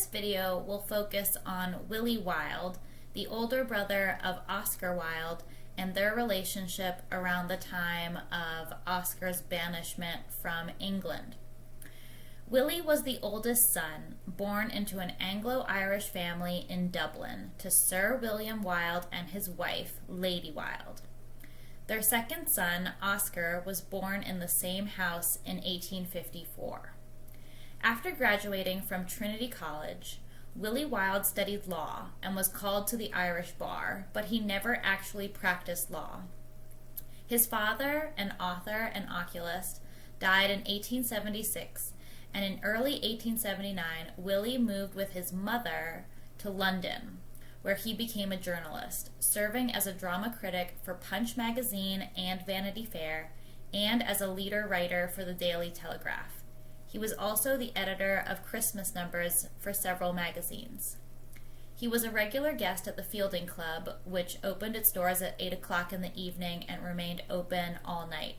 this video, we'll focus on Willie Wilde, the older brother of Oscar Wilde, and their relationship around the time of Oscar's banishment from England. Willie was the oldest son, born into an Anglo-Irish family in Dublin to Sir William Wilde and his wife, Lady Wilde. Their second son, Oscar, was born in the same house in 1854. After graduating from Trinity College, Willie Wilde studied law and was called to the Irish bar, but he never actually practiced law. His father, an author and oculist, died in 1876, and in early 1879, Willie moved with his mother to London, where he became a journalist, serving as a drama critic for Punch magazine and Vanity Fair, and as a leader writer for the Daily Telegraph. He was also the editor of Christmas numbers for several magazines. He was a regular guest at the Fielding Club, which opened its doors at 8 o'clock in the evening and remained open all night.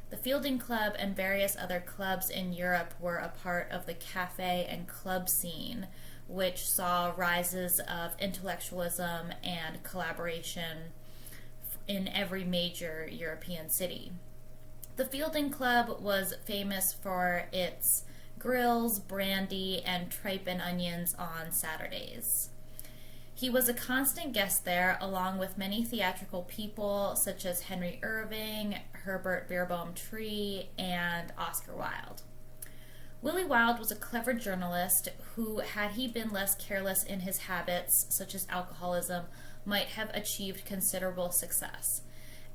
The Fielding Club and various other clubs in Europe were a part of the cafe and club scene, which saw rises of intellectualism and collaboration in every major European city. The Fielding Club was famous for its grills, brandy, and tripe and onions on Saturdays. He was a constant guest there, along with many theatrical people such as Henry Irving, Herbert Beerbohm Tree, and Oscar Wilde. Willie Wilde was a clever journalist who, had he been less careless in his habits, such as alcoholism, might have achieved considerable success.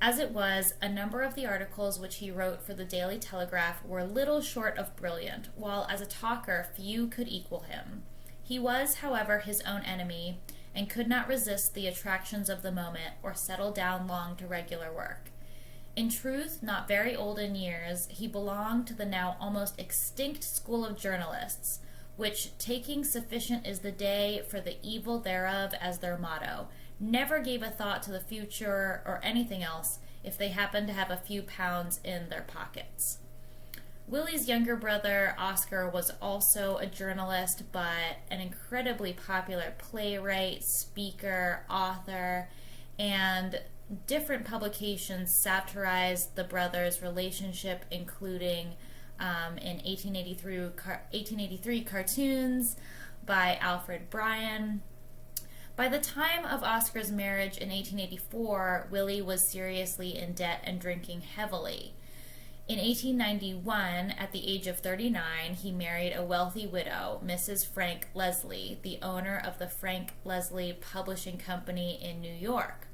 As it was, a number of the articles which he wrote for the Daily Telegraph were little short of brilliant, while as a talker few could equal him. He was, however, his own enemy, and could not resist the attractions of the moment or settle down long to regular work. In truth, not very old in years, he belonged to the now almost extinct school of journalists, which, taking sufficient is the day for the evil thereof as their motto, never gave a thought to the future or anything else if they happened to have a few pounds in their pockets. Willie's younger brother, Oscar, was also a journalist, but an incredibly popular playwright, speaker, author, and different publications satirized the brothers' relationship, including in 1883 cartoons by Alfred Bryan. By the time of Oscar's marriage in 1884, Willie was seriously in debt and drinking heavily. In 1891, at the age of 39, he married a wealthy widow, Mrs. Frank Leslie, the owner of the Frank Leslie Publishing Company in New York.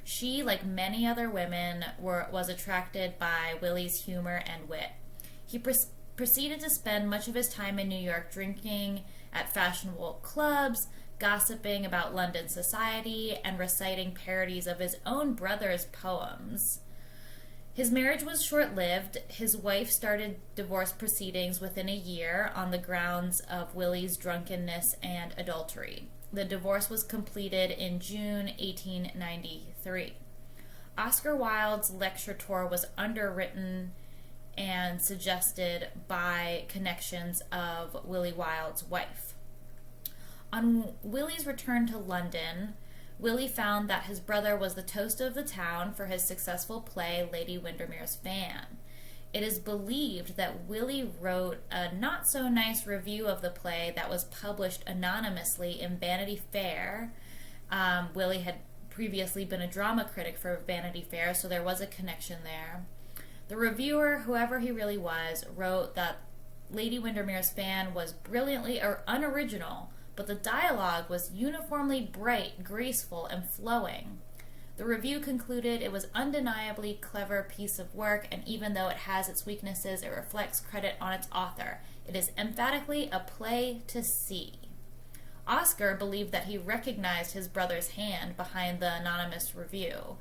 She, like many other women, was attracted by Willie's humor and wit. He proceeded to spend much of his time in New York drinking at fashionable clubs, gossiping about London society, and reciting parodies of his own brother's poems. His marriage was short-lived. His wife started divorce proceedings within a year on the grounds of Willie's drunkenness and adultery. The divorce was completed in June 1893. Oscar Wilde's lecture tour was underwritten and suggested by connections of Willie Wilde's wife. On Willie's return to London, Willie found that his brother was the toast of the town for his successful play, Lady Windermere's Fan. It is believed that Willie wrote a not-so-nice review of the play that was published anonymously in Vanity Fair. Willie had previously been a drama critic for Vanity Fair, so there was a connection there. The reviewer, whoever he really was, wrote that Lady Windermere's Fan was brilliantly unoriginal, but the dialogue was uniformly bright, graceful, and flowing. The review concluded it was undeniably clever piece of work, and even though it has its weaknesses, it reflects credit on its author. It is emphatically a play to see. Oscar believed that he recognized his brother's hand behind the anonymous review,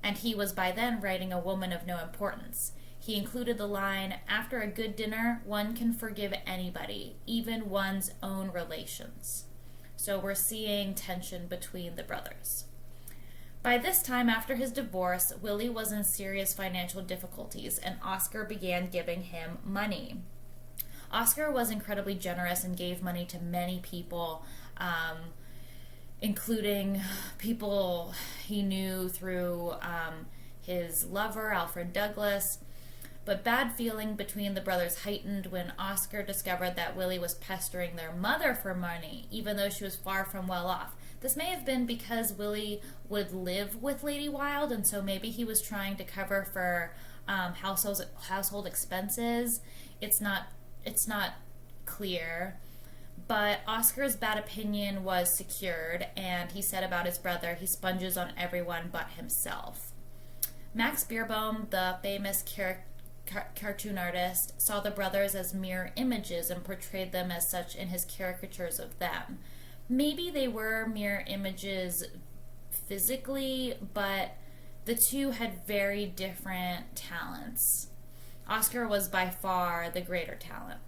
and he was by then writing A Woman of No Importance. He included the line, "After a good dinner, one can forgive anybody, even one's own relations." So we're seeing tension between the brothers. By this time, after his divorce, Willie was in serious financial difficulties, and Oscar began giving him money. Oscar was incredibly generous and gave money to many people, including people he knew through his lover, Alfred Douglas. But bad feeling between the brothers heightened when Oscar discovered that Willie was pestering their mother for money, even though she was far from well off. This may have been because Willie would live with Lady Wilde, and so maybe he was trying to cover for household expenses. It's not clear. But Oscar's bad opinion was secured, and he said about his brother, he sponges on everyone but himself. Max Beerbohm, the famous cartoon artist, saw the brothers as mere images and portrayed them as such in his caricatures of them. Maybe they were mere images physically, but the two had very different talents. Oscar was by far the greater talent.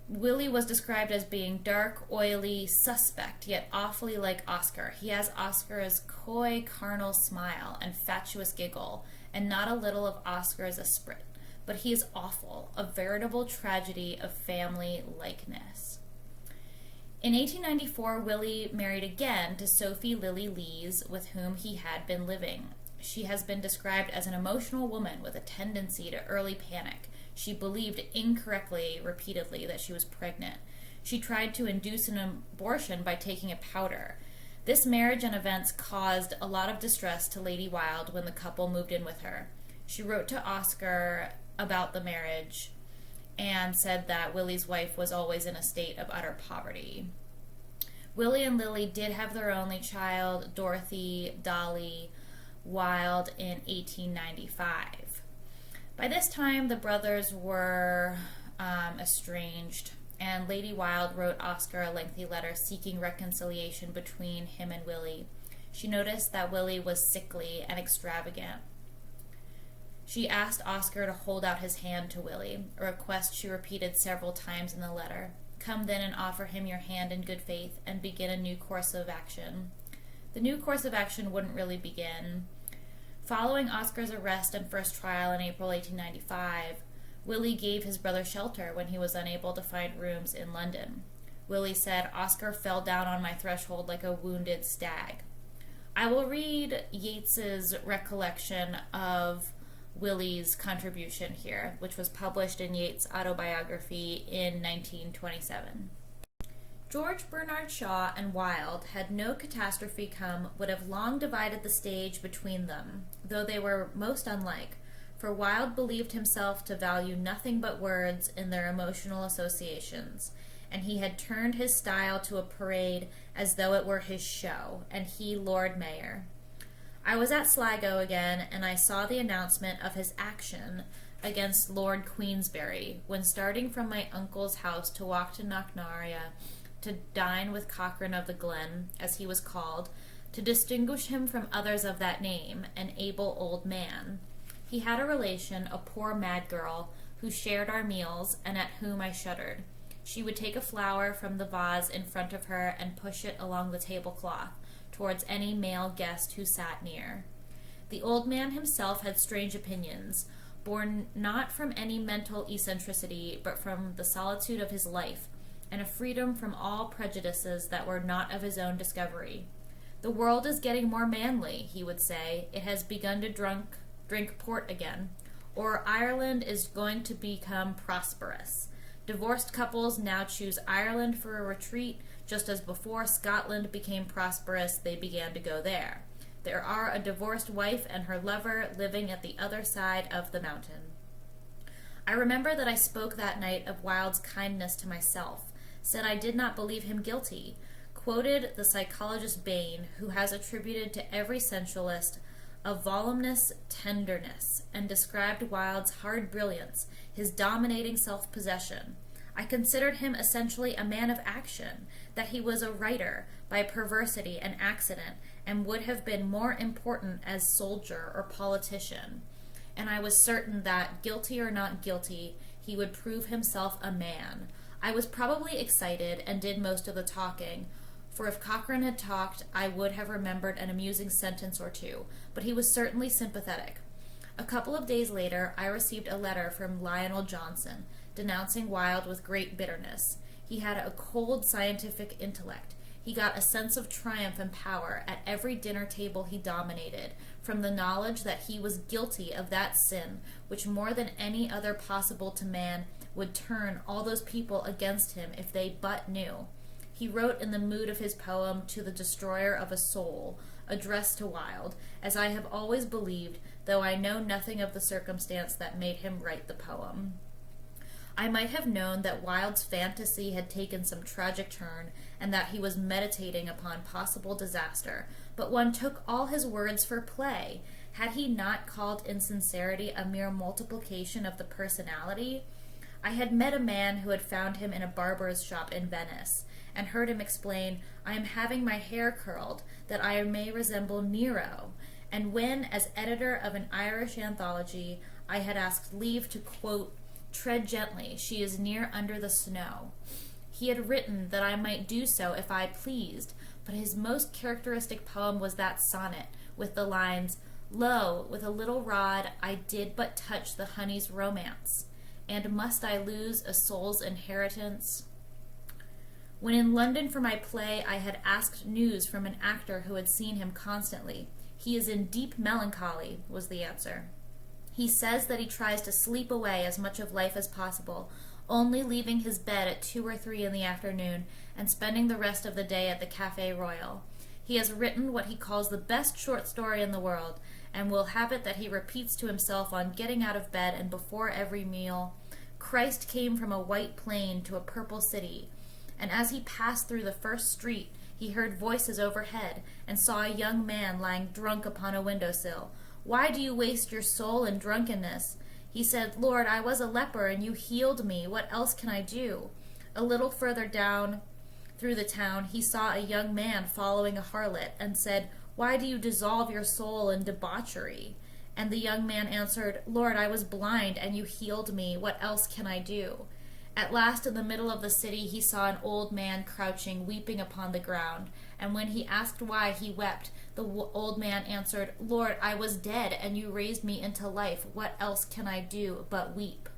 Willie was described as being dark, oily, suspect, yet awfully like Oscar. He has Oscar's coy, carnal smile and fatuous giggle, and not a little of Oscar's esprit. But he is awful, a veritable tragedy of family likeness. In 1894, Willie married again to Sophie Lily Lees, with whom he had been living. She has been described as an emotional woman with a tendency to early panic. She believed incorrectly, repeatedly, that she was pregnant. She tried to induce an abortion by taking a powder. This marriage and events caused a lot of distress to Lady Wilde when the couple moved in with her. She wrote to Oscar about the marriage and said that Willie's wife was always in a state of utter poverty. Willie and Lily did have their only child, Dorothy Dolly Wilde, in 1895. By this time, the brothers were estranged, and Lady Wilde wrote Oscar a lengthy letter seeking reconciliation between him and Willie. She noticed that Willie was sickly and extravagant. She asked Oscar to hold out his hand to Willie, a request she repeated several times in the letter. Come then and offer him your hand in good faith and begin a new course of action. The new course of action wouldn't really begin. Following Oscar's arrest and first trial in April 1895, Willie gave his brother shelter when he was unable to find rooms in London. Willie said, Oscar fell down on my threshold like a wounded stag. I will read Yeats's recollection of Willie's contribution here, which was published in Yeats' Autobiography in 1927. George Bernard Shaw and Wilde, had no catastrophe come, would have long divided the stage between them, though they were most unlike, for Wilde believed himself to value nothing but words in their emotional associations, and he had turned his style to a parade as though it were his show, and he Lord Mayor. I was at Sligo again, and I saw the announcement of his action against Lord Queensberry, when starting from my uncle's house to walk to Knocknaria, to dine with Cochrane of the Glen, as he was called, to distinguish him from others of that name, an able old man. He had a relation, a poor mad girl, who shared our meals, and at whom I shuddered. She would take a flower from the vase in front of her and push it along the tablecloth, towards any male guest who sat near. The old man himself had strange opinions, born not from any mental eccentricity, but from the solitude of his life, and a freedom from all prejudices that were not of his own discovery. The world is getting more manly, he would say. It has begun to drink port again. Or Ireland is going to become prosperous. Divorced couples now choose Ireland for a retreat, just as before Scotland became prosperous, they began to go there. There are a divorced wife and her lover living at the other side of the mountain. I remember that I spoke that night of Wilde's kindness to myself, said I did not believe him guilty, quoted the psychologist Bain, who has attributed to every sensualist a voluminous tenderness, and described Wilde's hard brilliance, his dominating self-possession. I considered him essentially a man of action, that he was a writer by perversity and accident, and would have been more important as soldier or politician. And I was certain that, guilty or not guilty, he would prove himself a man. I was probably excited and did most of the talking, for if Cochrane had talked, I would have remembered an amusing sentence or two, but he was certainly sympathetic. A couple of days later, I received a letter from Lionel Johnson, denouncing Wilde with great bitterness. He had a cold scientific intellect. He got a sense of triumph and power at every dinner table he dominated, from the knowledge that he was guilty of that sin, which more than any other possible to man would turn all those people against him if they but knew. He wrote in the mood of his poem To the Destroyer of a Soul, addressed to Wilde, as I have always believed, though I know nothing of the circumstance that made him write the poem. I might have known that Wilde's fantasy had taken some tragic turn, and that he was meditating upon possible disaster, but one took all his words for play. Had he not called insincerity a mere multiplication of the personality? I had met a man who had found him in a barber's shop in Venice, and heard him explain, I am having my hair curled, that I may resemble Nero. And when, as editor of an Irish anthology, I had asked leave to quote, Tread gently, she is near under the snow, he had written that I might do so if I pleased, but his most characteristic poem was that sonnet, with the lines, Lo, with a little rod I did but touch the honey's romance, and must I lose a soul's inheritance? When in London for my play, I had asked news from an actor who had seen him constantly. He is in deep melancholy, was the answer. He says that he tries to sleep away as much of life as possible, only leaving his bed at 2 or 3 in the afternoon and spending the rest of the day at the Café Royal. He has written what he calls the best short story in the world, and will have it that he repeats to himself on getting out of bed and before every meal, Christ came from a white plain to a purple city, and as he passed through the first street, he heard voices overhead, and saw a young man lying drunk upon a window-sill. Why do you waste your soul in drunkenness? He said, Lord, I was a leper, and you healed me. What else can I do? A little further down through the town, he saw a young man following a harlot, and said, Why do you dissolve your soul in debauchery? And the young man answered, Lord, I was blind, and you healed me. What else can I do? At last, in the middle of the city, he saw an old man crouching, weeping upon the ground. And when he asked why he wept, the old man answered, Lord, I was dead, and you raised me into life. What else can I do but weep?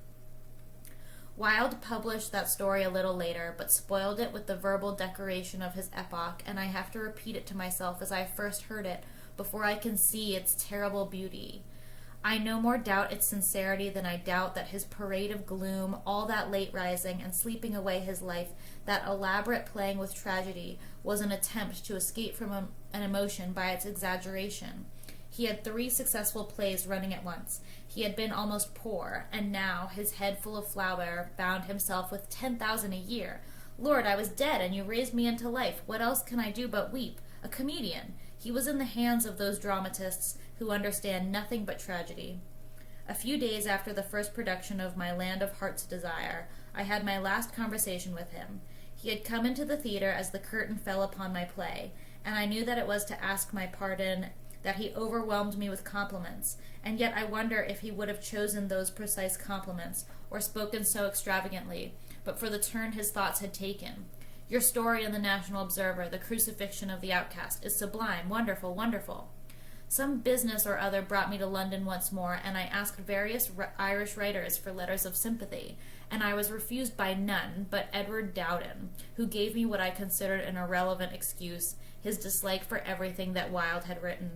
Wilde published that story a little later, but spoiled it with the verbal decoration of his epoch, and I have to repeat it to myself as I first heard it, before I can see its terrible beauty. I no more doubt its sincerity than I doubt that his parade of gloom, all that late rising and sleeping away his life, that elaborate playing with tragedy, was an attempt to escape from an emotion by its exaggeration. He had 3 successful plays running at once. He had been almost poor, and now, his head full of flour, found himself with 10,000 a year. Lord, I was dead, and you raised me into life. What else can I do but weep? A comedian. He was in the hands of those dramatists who understand nothing but tragedy. A few days after the first production of My Land of Heart's Desire, I had my last conversation with him. He had come into the theater as the curtain fell upon my play, and I knew that it was to ask my pardon that he overwhelmed me with compliments, and yet I wonder if he would have chosen those precise compliments, or spoken so extravagantly, but for the turn his thoughts had taken. Your story in the National Observer, The Crucifixion of the Outcast, is sublime, wonderful, wonderful. Some business or other brought me to London once more, and I asked various Irish writers for letters of sympathy, and I was refused by none but Edward Dowden, who gave me what I considered an irrelevant excuse, his dislike for everything that Wilde had written.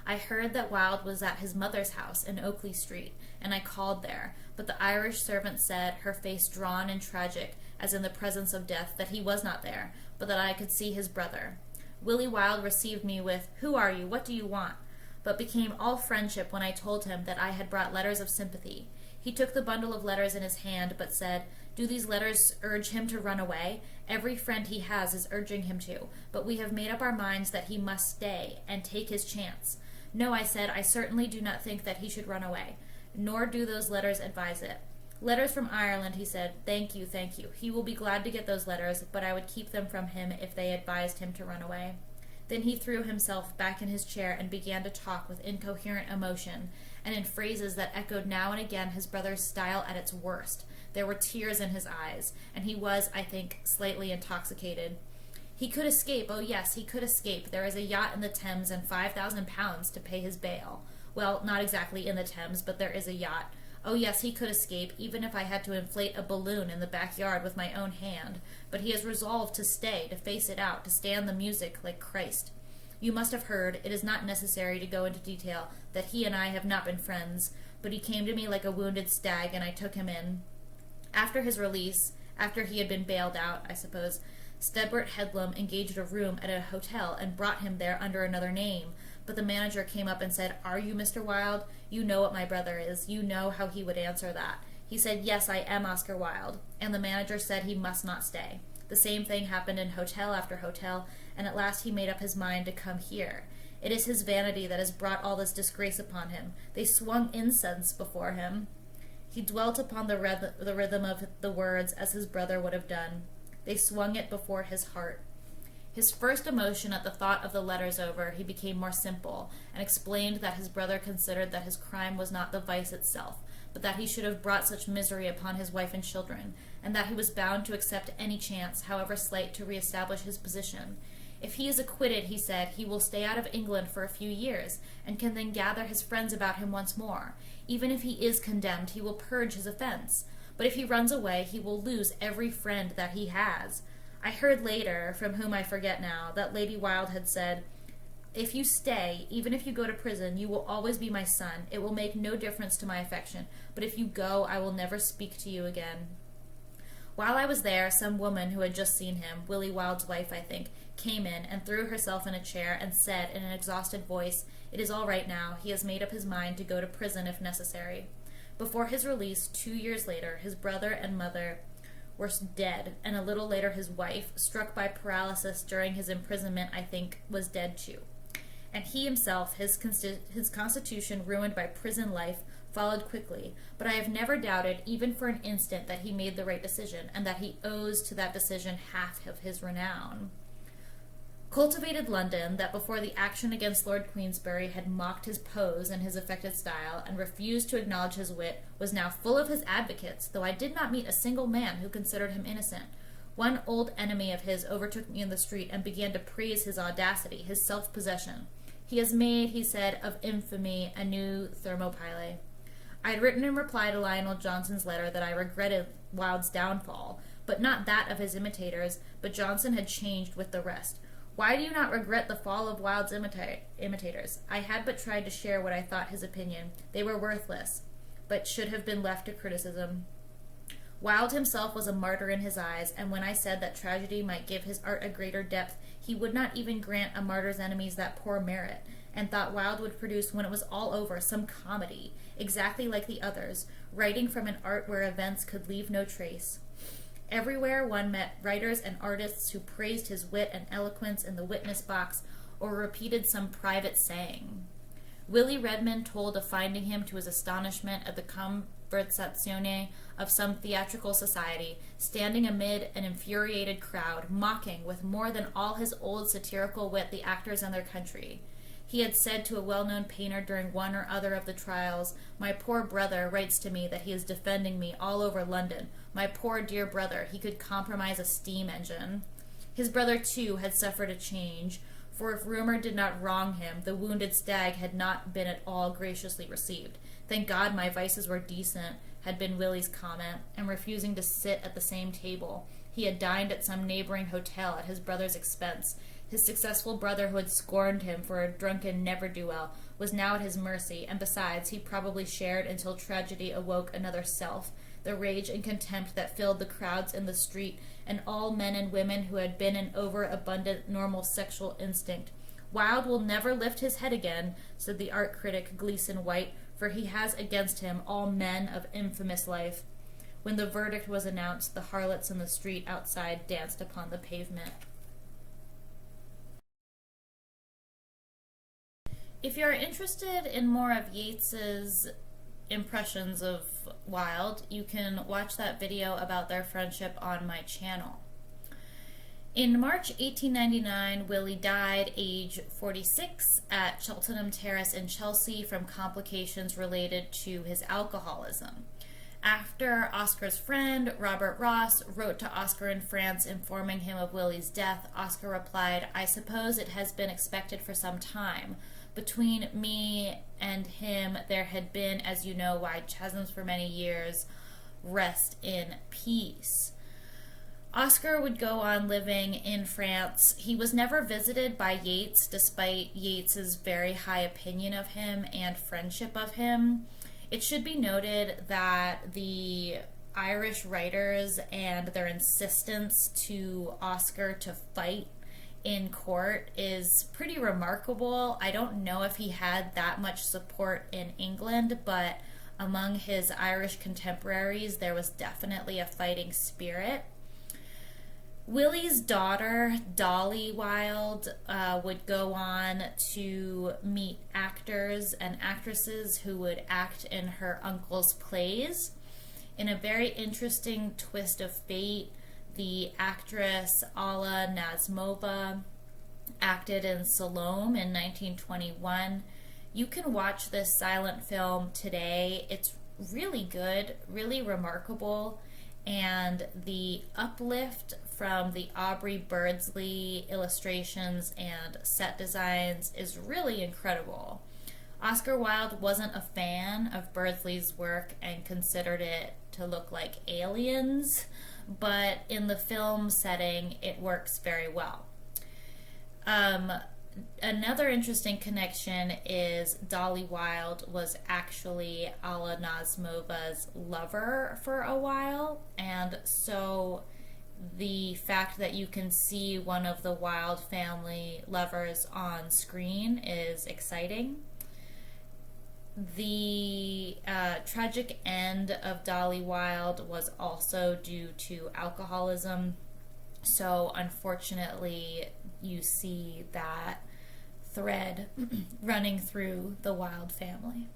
I heard that Wilde was at his mother's house in Oakley Street, and I called there, but the Irish servant said, her face drawn and tragic, as in the presence of death, that he was not there, but that I could see his brother. Willie Wilde received me with, Who are you? What do you want? But became all friendship when I told him that I had brought letters of sympathy. He took the bundle of letters in his hand, but said, Do these letters urge him to run away? Every friend he has is urging him to, but we have made up our minds that he must stay and take his chance. No, I said, I certainly do not think that he should run away, nor do those letters advise it. Letters from Ireland, he said. Thank you, thank you. He will be glad to get those letters, but I would keep them from him if they advised him to run away. Then he threw himself back in his chair and began to talk with incoherent emotion, and in phrases that echoed now and again his brother's style at its worst. There were tears in his eyes, and he was, I think, slightly intoxicated. He could escape, oh yes, he could escape. There is a yacht in the Thames and £5,000 to pay his bail. Well, not exactly in the Thames, but there is a yacht. Oh yes, he could escape, even if I had to inflate a balloon in the backyard with my own hand. But he has resolved to stay, to face it out, to stand the music like Christ. You must have heard, it is not necessary to go into detail, that he and I have not been friends, but he came to me like a wounded stag, and I took him in. After his release, after he had been bailed out, I suppose, Stedbert Headlam engaged a room at a hotel and brought him there under another name. But the manager came up and said, "Are you Mr. Wilde? You know what my brother is. You know how he would answer that." He said, "Yes, I am Oscar Wilde." And the manager said he must not stay. The same thing happened in hotel after hotel, and at last he made up his mind to come here. It is his vanity that has brought all this disgrace upon him. They swung incense before him. He dwelt upon the rhythm of the words as his brother would have done. They swung it before his heart. His first emotion at the thought of the letters over, he became more simple, and explained that his brother considered that his crime was not the vice itself, but that he should have brought such misery upon his wife and children, and that he was bound to accept any chance, however slight, to reestablish his position. If he is acquitted, he said, he will stay out of England for a few years, and can then gather his friends about him once more. Even if he is condemned, he will purge his offense. But if he runs away, he will lose every friend that he has. I heard later, from whom I forget now, that Lady Wilde had said, "If you stay, even if you go to prison, you will always be my son. It will make no difference to my affection. But if you go, I will never speak to you again." While I was there, some woman who had just seen him, Willie Wilde's wife, I think, came in and threw herself in a chair and said in an exhausted voice, "It is all right now. He has made up his mind to go to prison if necessary." Before his release, 2 years later, his brother and mother were dead, and a little later his wife, struck by paralysis during his imprisonment, I think, was dead too. And he himself, his constitution ruined by prison life, followed quickly, but I have never doubted, even for an instant, that he made the right decision, and that he owes to that decision half of his renown. Cultivated London, that before the action against Lord Queensberry had mocked his pose and his affected style, and refused to acknowledge his wit, was now full of his advocates, though I did not meet a single man who considered him innocent. One old enemy of his overtook me in the street and began to praise his audacity, his self-possession. He has made, he said, of infamy a new Thermopylae. I had written in reply to Lionel Johnson's letter that I regretted Wilde's downfall, but not that of his imitators, but Johnson had changed with the rest. Why do you not regret the fall of Wilde's imitators? I had but tried to share what I thought his opinion. They were worthless, but should have been left to criticism. Wilde himself was a martyr in his eyes, and when I said that tragedy might give his art a greater depth, he would not even grant a martyr's enemies that poor merit, and thought Wilde would produce, when it was all over, some comedy, exactly like the others, writing from an art where events could leave no trace. Everywhere one met writers and artists who praised his wit and eloquence in the witness box, or repeated some private saying. Willie Redmond told of finding him, to his astonishment, at the conversazione of some theatrical society, standing amid an infuriated crowd, mocking with more than all his old satirical wit the actors and their country. He had said to a well-known painter during one or other of the trials, "My poor brother writes to me that he is defending me all over London. My poor dear brother, he could compromise a steam engine." His brother, too, had suffered a change, for if rumor did not wrong him, the wounded stag had not been at all graciously received. "Thank God my vices were decent," had been Willie's comment, and refusing to sit at the same table. He had dined at some neighboring hotel at his brother's expense. His successful brother, who had scorned him for a drunken ne'er-do-well, was now at his mercy, and besides, he probably shared until tragedy awoke another self, the rage and contempt that filled the crowds in the street, and all men and women who had been in overabundant normal sexual instinct. "Wilde will never lift his head again," said the art critic Gleason White, "for he has against him all men of infamous life." When the verdict was announced, the harlots in the street outside danced upon the pavement. If you're interested in more of Yeats's impressions of Wilde, you can watch that video about their friendship on my channel. In March 1899, Willie died, age 46, at Cheltenham Terrace in Chelsea from complications related to his alcoholism. After Oscar's friend, Robert Ross, wrote to Oscar in France informing him of Willie's death, Oscar replied, "I suppose it has been expected for some time, Between me and him, there had been, as you know, wide chasms for many years. Rest in peace. Oscar would go on living in France. He was never visited by Yeats, despite Yeats's very high opinion of him and friendship of him. It should be noted that the Irish writers and their insistence to Oscar to fight in court is pretty remarkable. I don't know if he had that much support in England, but among his Irish contemporaries, there was definitely a fighting spirit. Willie's daughter, Dolly Wilde, would go on to meet actors and actresses who would act in her uncle's plays. In a very interesting twist of fate, the actress Alla Nazimova acted in Salomé in 1921. You can watch this silent film today. It's really good, really remarkable, and the uplift from the Aubrey Birdsley illustrations and set designs is really incredible. Oscar Wilde wasn't a fan of Birdsley's work and considered it to look like aliens, but in the film setting, it works very well. Another interesting connection is Dolly Wilde was actually Alla Nazimova's lover for a while, and so the fact that you can see one of the Wilde family lovers on screen is exciting. The tragic end of Dolly Wilde was also due to alcoholism, so unfortunately you see that thread running through the Wilde family.